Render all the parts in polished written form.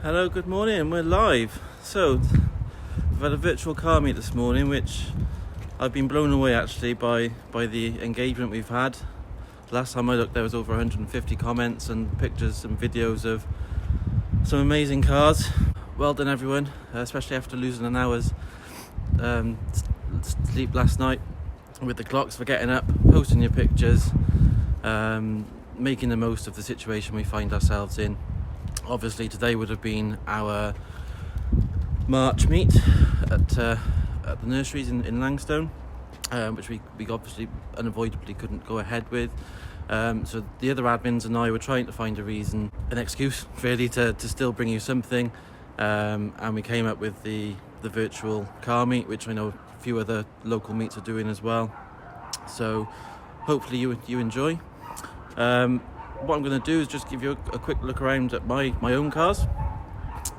Hello, good morning, we're live. So, we've had a virtual car meet this morning, which I've been blown away actually by the engagement we've had. Last time I looked, there was over 150 comments and pictures and videos of some amazing cars. Well done everyone, especially after losing an hour's sleep last night with the clocks, for getting up, posting your pictures, making the most of the situation we find ourselves in. Obviously today would have been our March meet at the nurseries in Langstone, which we obviously unavoidably couldn't go ahead with. So the other admins and I were trying to find an excuse really to still bring you something, and we came up with the virtual car meet, which I know a few other local meets are doing as well. So hopefully you enjoy. What I'm going to do is just give you a quick look around at my own cars.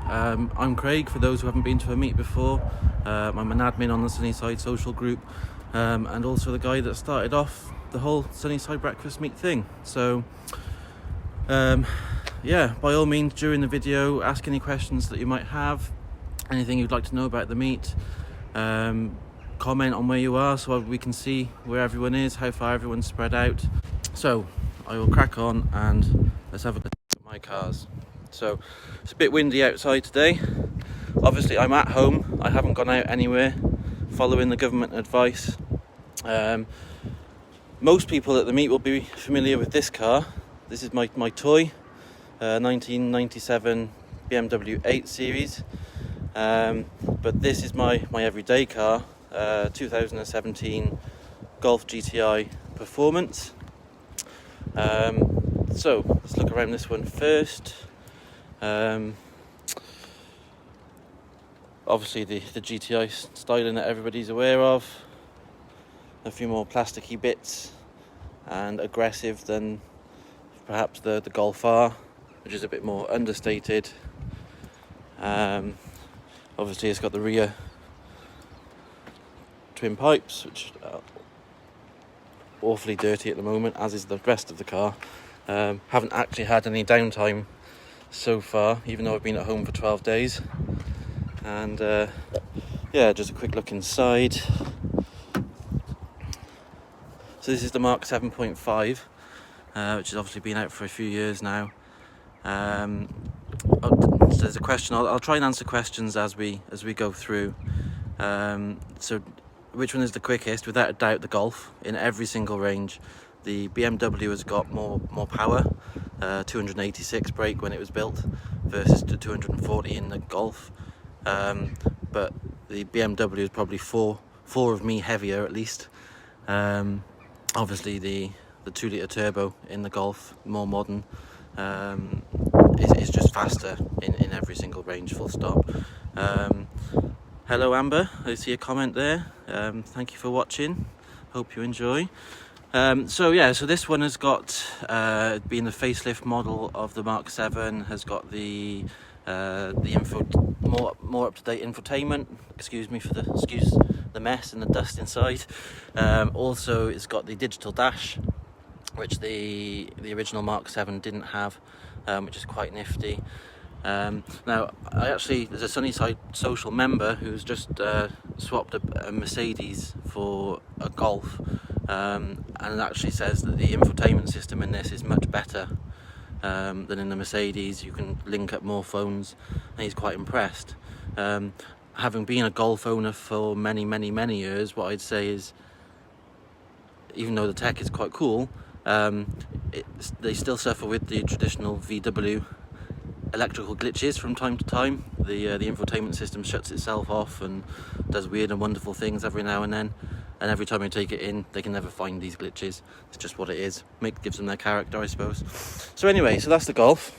I'm Craig, for those who haven't been to a meet before. I'm an admin on the Sunnyside social group, and also the guy that started off the whole Sunnyside Breakfast Meet thing. So yeah, by all means during the video ask any questions that you might have, anything you'd like to know about the meet, comment on where you are so we can see where everyone is, how far everyone's spread out. So I will crack on and let's have a look at my cars. So it's a bit windy outside today. Obviously I'm at home, I haven't gone out anywhere, following the government advice. Most people at the meet will be familiar with this car. This is my toy, 1997 BMW 8 Series. But this is my everyday car, 2017 Golf GTI Performance. So let's look around this one first. Obviously the GTI styling that everybody's aware of. A few more plasticky bits and aggressive than perhaps the Golf R, which is a bit more understated. Obviously it's got the rear twin pipes, which are awfully dirty at the moment, as is the rest of the car. Haven't actually had any downtime so far, even though I've been at home for 12 days. And yeah, just a quick look inside. So this is the Mark 7.5, which has obviously been out for a few years now. So there's a question, I'll try and answer questions as we go through. So which one is the quickest? Without a doubt the Golf, in every single range. The BMW has got more power, 286 brake when it was built versus the 240 in the Golf. But the BMW is probably four of me heavier at least. Obviously the 2-litre turbo in the Golf, more modern, is just faster in every single range, full stop. Hello Amber, I see a comment there. Thank you for watching, hope you enjoy. So this one has got, being the facelift model of the Mark 7, has got the more up-to-date infotainment. Excuse the mess and the dust inside. Also it's got the digital dash, which the original Mark 7 didn't have, which is quite nifty. Now there's a Sunnyside social member who's just swapped a Mercedes for a Golf, and it actually says that the infotainment system in this is much better than in the Mercedes. You can link up more phones, and he's quite impressed. Having been a Golf owner for many years, what I'd say is, even though the tech is quite cool, they still suffer with the traditional VW electrical glitches from time to time. The infotainment system shuts itself off and does weird and wonderful things every now and then, and every time you take it in they can never find these glitches. It's just what it is. Gives them their character, I suppose. So anyway, so that's the Golf.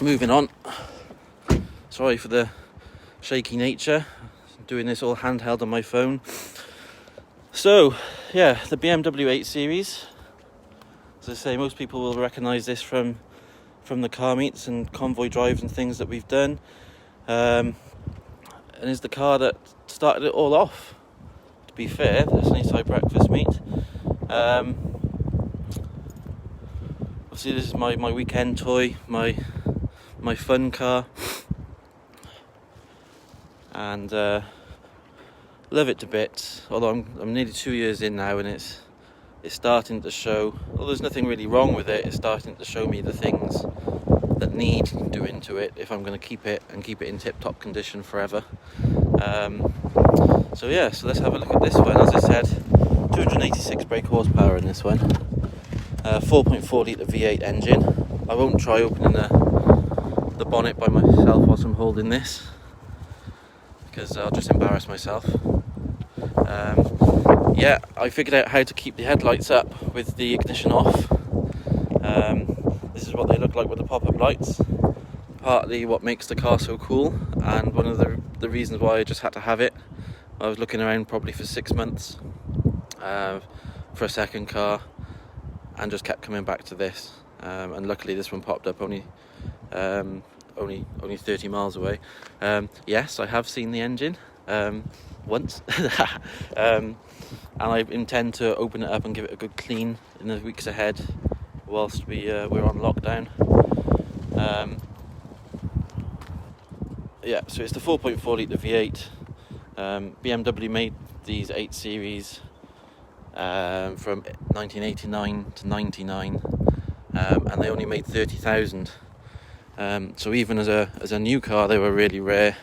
Moving on, sorry for the shaky nature, doing this all handheld on my phone. So yeah, the BMW 8 Series, as I say, most people will recognise this from the car meets and convoy drives and things that we've done, and is the car that started it all off, to be fair, the Sunnyside Breakfast Meet. Obviously this is my weekend toy, my fun car. and love it to bits. Although I'm nearly 2 years in now, and it's starting to show. Well, there's nothing really wrong with it. It's starting to show me the things that need doing to it if I'm going to keep it in tip-top condition forever. So let's have a look at this one. As I said, 286 brake horsepower in this one. 4.4 litre V8 engine. I won't try opening the bonnet by myself whilst I'm holding this, because I'll just embarrass myself. I figured out how to keep the headlights up with the ignition off. This is what they look like with the pop-up lights. Partly what makes the car so cool, and one of the reasons why I just had to have it. I was looking around probably for 6 months for a second car, and just kept coming back to this. And luckily this one popped up only 30 miles away. Yes, I have seen the engine once, and I intend to open it up and give it a good clean in the weeks ahead whilst we're on lockdown. So it's the 4.4 litre V8. BMW made these 8 Series from 1989 to 99, and they only made 30,000. So even as a new car, they were really rare.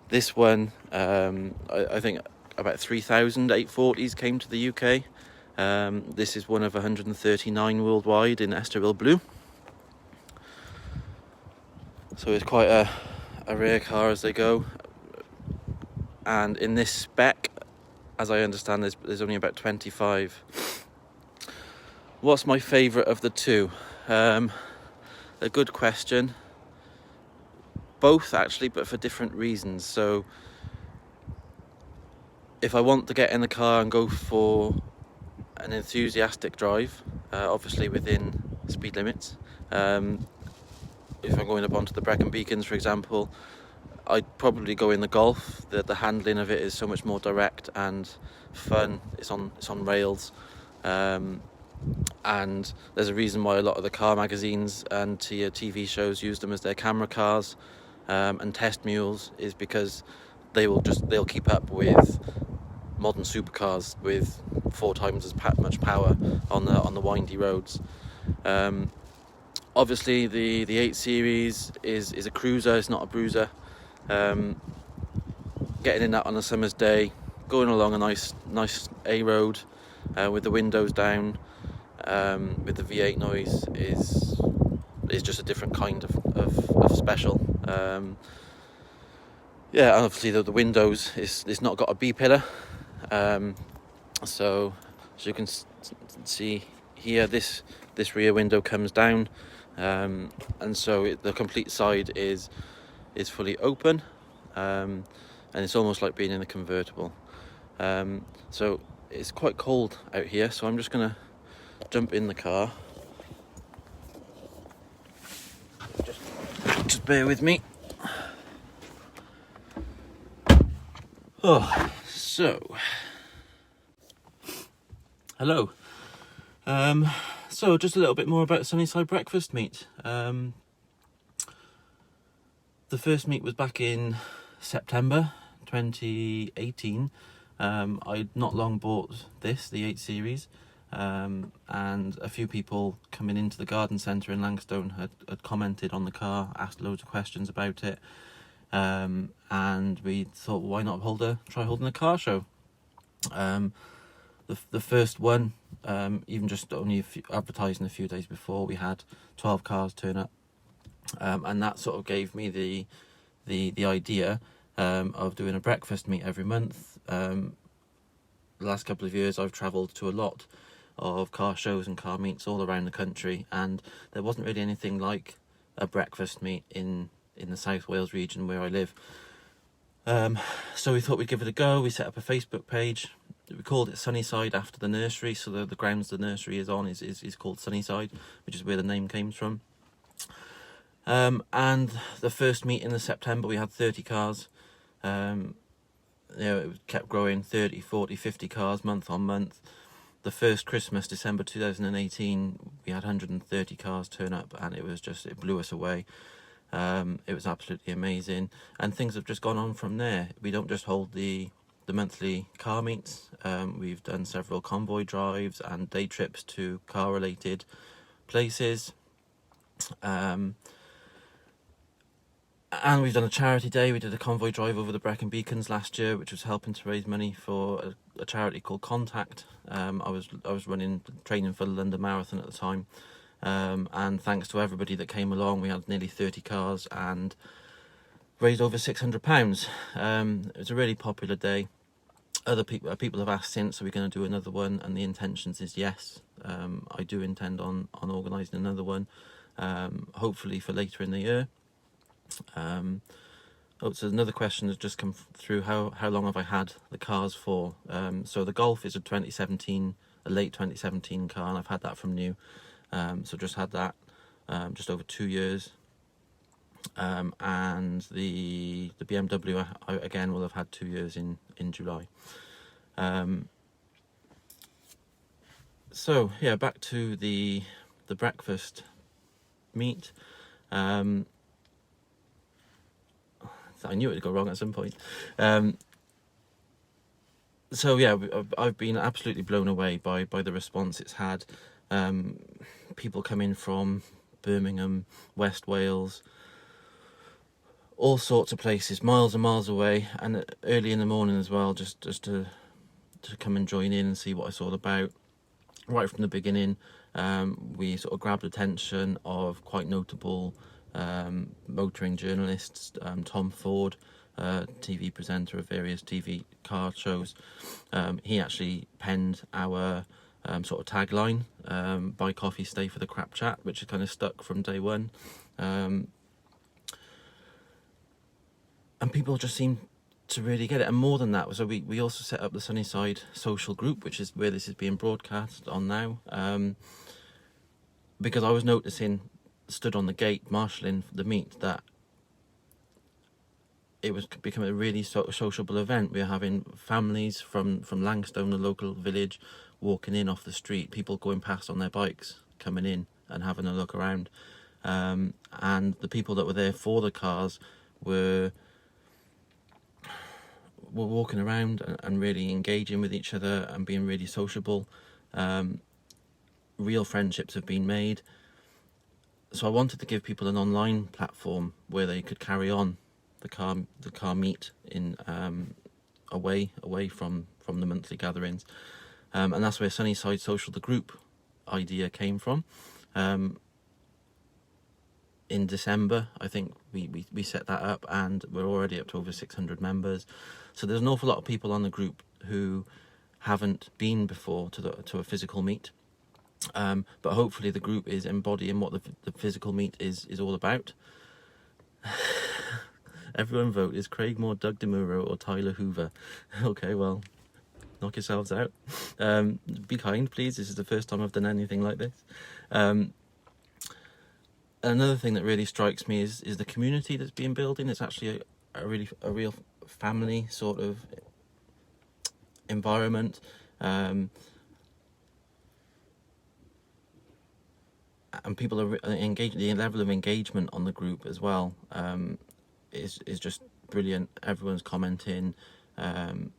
This one, I think about 3,000 840s came to the UK. This is one of 139 worldwide in Estoril Blue. So it's quite a rare car as they go. And in this spec, as I understand, there's only about 25. What's my favourite of the two? A good question. Both actually, but for different reasons. So if I want to get in the car and go for an enthusiastic drive, obviously within speed limits, if I'm going up onto the Brecon Beacons, for example, I'd probably go in the Golf. The handling of it is so much more direct and fun. It's on rails, and there's a reason why a lot of the car magazines and TV shows use them as their camera cars and test mules, is because they'll keep up with modern supercars with 4 times as much power on the windy roads. Obviously the 8 Series is a cruiser, it's not a bruiser. Getting in that on a summer's day, going along a nice A road with the windows down, with the V8 noise is just a different kind of special. Obviously the windows is not got a B pillar, so as you can see here, this rear window comes down, and so the complete side is fully open, and it's almost like being in a convertible. So it's quite cold out here, so I'm just gonna jump in the car. Just bear with me. Hello. So just a little bit more about Sunnyside Breakfast Meet. The first meet was back in September 2018. I'd not long bought the 8 Series, and a few people coming into the garden centre in Langstone had commented on the car, asked loads of questions about it, and we thought, why not try holding a car show. The first one, even just only advertising a few days before, we had 12 cars turn up, and that sort of gave me the idea of doing a breakfast meet every month. The last couple of years I've travelled to a lot of car shows and car meets all around the country, and there wasn't really anything like a breakfast meet in the South Wales region where I live. So we thought we'd give it a go. We set up a Facebook page. We called it Sunnyside after the nursery, so the grounds the nursery is on is called Sunnyside, which is where the name came from. And the first meet in September, we had 30 cars. It kept growing, 30, 40, 50 cars month on month. The first Christmas, December 2018, we had 130 cars turn up, and it blew us away. It was absolutely amazing, and things have just gone on from there. We don't just hold the monthly car meets. We've done several convoy drives and day trips to car related places. And we've done a charity day. We did a convoy drive over the Brecon Beacons last year, which was helping to raise money for a charity called Contact. I was training for the London Marathon at the time, and thanks to everybody that came along, we had nearly 30 cars and raised over £600. It was a really popular day. Other people have asked since, are we going to do another one? And the intentions is yes. I do intend on organising another one, hopefully for later in the year. So another question has just come through. How long have I had the cars for? So the Golf is a late 2017 car, and I've had that from new. So just had that just over 2 years. And the BMW I again will have had 2 years in July. So yeah, back to the breakfast meet. I knew it would go wrong at some point. So yeah, I've been absolutely blown away by the response it's had. People coming from Birmingham, West Wales, all sorts of places, miles and miles away, and early in the morning as well, just to come and join in and see what it's all about. Right from the beginning, we sort of grabbed attention of quite notable motoring journalists. Tom Ford, TV presenter of various TV car shows, he actually penned our sort of tagline, buy coffee, stay for the crap chat, which has kind of stuck from day one. And people just seem to really get it. And more than that, so we also set up the Sunnyside social group, which is where this is being broadcast on now, because I was noticing, stood on the gate marshalling the meet, that it was becoming a really sociable event. We were having families from Langstone, the local village, walking in off the street, people going past on their bikes, coming in and having a look around, and the people that were there for the cars were walking around and really engaging with each other and being really sociable. Real friendships have been made. So I wanted to give people an online platform where they could carry on the car meet in away from the monthly gatherings, and that's where Sunnyside Social, the group idea, came from. In December, I think we set that up, and we're already up to over 600 members. So there's an awful lot of people on the group who haven't been before to a physical meet. But hopefully the group is embodying what the physical meet is all about. Everyone vote. Is Craig Moore, Doug DeMuro or Tyler Hoover? Okay, well, knock yourselves out. Be kind, please. This is the first time I've done anything like this. Another thing that really strikes me is the community that's being building. It's actually a real family sort of environment. And people are engaged. The level of engagement on the group as well is just brilliant. Everyone's commenting. The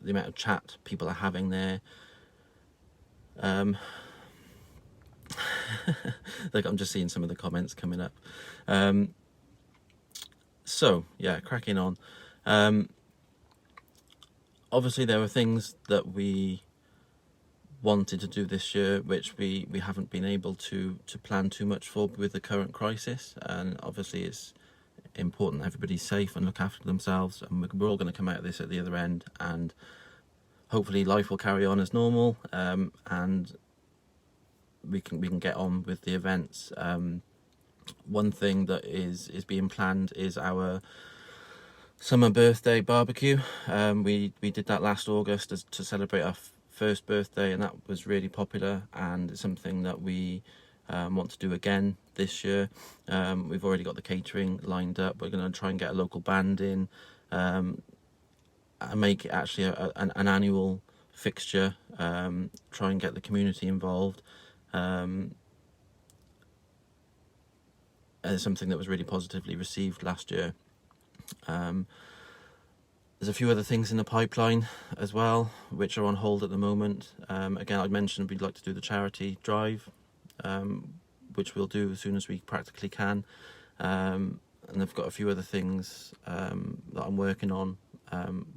amount of chat people are having there. Like, I'm just seeing some of the comments coming up. So yeah, cracking on. Obviously there were things that we wanted to do this year which we haven't been able to plan too much for with the current crisis, and obviously it's important that everybody's safe and look after themselves, and we're all going to come out of this at the other end, and hopefully life will carry on as normal, and we can get on with the events. One thing that is being planned is our summer birthday barbecue. We did that last August to celebrate our first birthday, and that was really popular, and it's something that we want to do again this year. We've already got the catering lined up. We're going to try and get a local band in, and make it actually an annual fixture. Try and get the community involved, and and something that was really positively received last year. There's a few other things in the pipeline as well, which are on hold at the moment. Again, I mentioned we'd like to do the charity drive, which we'll do as soon as we practically can. And I've got a few other things that I'm working on,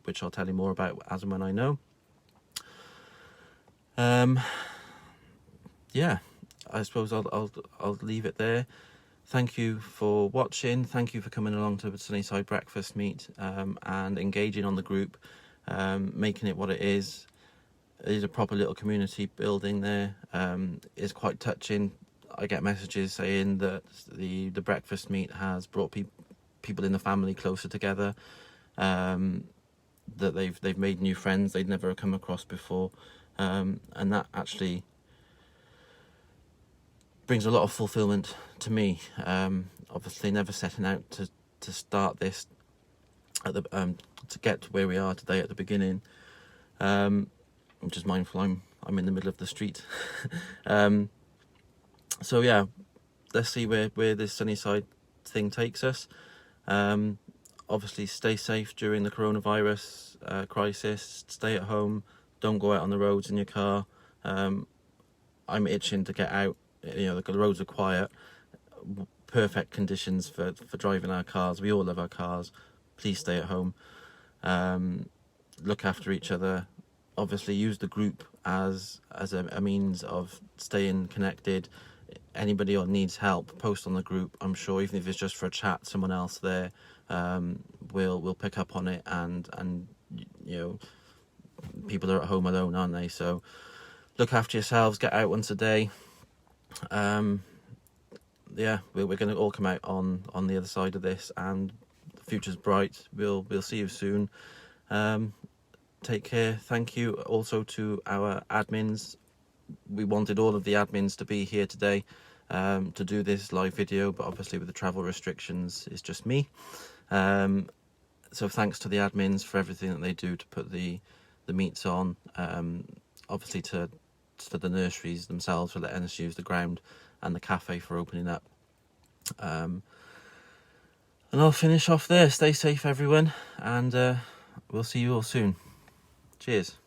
which I'll tell you more about as and when I know. Yeah, I suppose I'll leave it there. Thank you for watching. Thank you for coming along to the Sunnyside Breakfast Meet, and engaging on the group, making it what it is. It is a proper little community building there. It's quite touching. I get messages saying that the breakfast meet has brought people in the family closer together, that they've made new friends they'd never come across before, and that actually brings a lot of fulfillment to me. Obviously never setting out to start this at the to get to where we are today at the beginning. I'm just mindful I'm in the middle of the street. So yeah, let's see where this Sunnyside thing takes us. Obviously stay safe during the coronavirus crisis. Stay at home, don't go out on the roads in your car. I'm itching to get out. You know, the roads are quiet, perfect conditions for driving our cars. We all love our cars. Please stay at home. Look after each other. Obviously use the group as a means of staying connected. Anybody who needs help, post on the group. I'm sure even if it's just for a chat, someone else there will pick up on it, and you know, people are at home alone, aren't they? So look after yourselves, get out once a day. Yeah, we're going to all come out on the other side of this, and the future's bright. We'll see you soon. Take care. Thank you also to our admins. We wanted all of the admins to be here today to do this live video, but obviously with the travel restrictions, it's just me. So thanks to the admins for everything that they do to put the meets on. Obviously to the nurseries themselves for letting us use the ground, and the cafe for opening up. And I'll finish off there. Stay safe, everyone, and we'll see you all soon. Cheers.